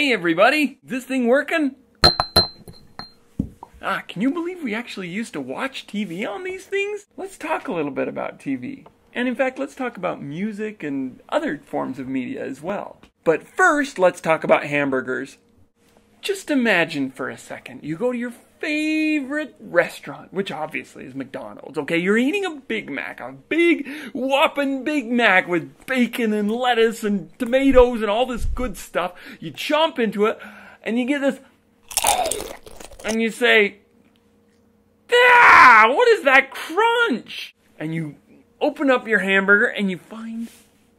Hey everybody, is this thing working? Can you believe we actually used to watch TV on these things? Let's talk a little bit about TV. And in fact, let's talk about music and other forms of media as well. But first, let's talk about hamburgers. Just imagine for a second, you go to your favorite restaurant, which obviously is McDonald's, okay? You're eating a Big Mac, a big whopping Big Mac with bacon and lettuce and tomatoes and all this good stuff. You chomp into it and you get this, and you say, "Ah, what is that crunch?" And you open up your hamburger and you find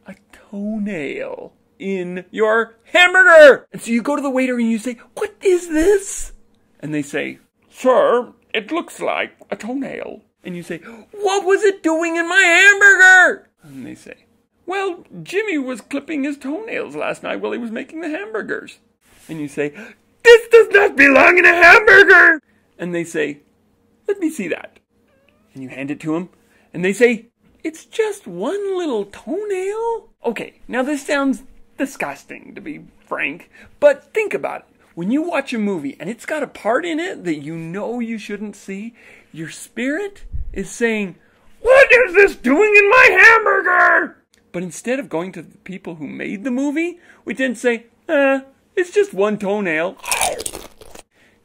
a toenail in your hamburger. And so you go to the waiter and you say, "What is this?" And they say, "Sir, it looks like a toenail." And you say, "What was it doing in my hamburger?" And they say, "Well, Jimmy was clipping his toenails last night while he was making the hamburgers." And you say, "This does not belong in a hamburger." And they say, "Let me see that." And you hand it to them. And they say, "It's just one little toenail." Okay, now this sounds disgusting, to be frank. But think about it. When you watch a movie and it's got a part in it that you know you shouldn't see, your spirit is saying, "What is this doing in my hamburger?" But instead of going to the people who made the movie, we tend to say, it's just one toenail.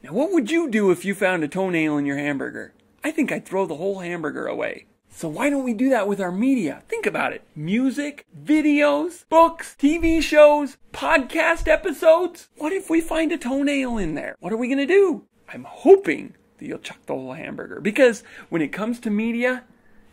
Now what would you do if you found a toenail in your hamburger? I think I'd throw the whole hamburger away. So why don't we do that with our media? Think about it. Music, videos, books, TV shows, podcast episodes. What if we find a toenail in there? What are we going to do? I'm hoping that you'll chuck the whole hamburger. Because when it comes to media,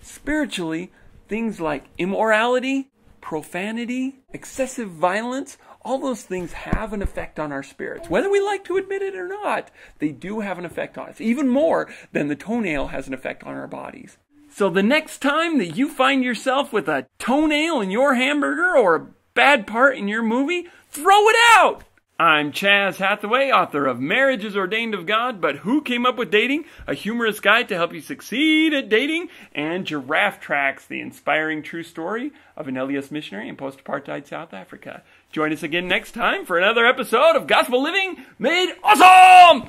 spiritually, things like immorality, profanity, excessive violence, all those things have an effect on our spirits. Whether we like to admit it or not, they do have an effect on us. Even more than the toenail has an effect on our bodies. So the next time that you find yourself with a toenail in your hamburger or a bad part in your movie, throw it out! I'm Chaz Hathaway, author of Marriage is Ordained of God, but Who Came Up with Dating? A humorous guide to help you succeed at dating, and Giraffe Tracks, the inspiring true story of an LDS missionary in post-apartheid South Africa. Join us again next time for another episode of Gospel Living Made Awesome!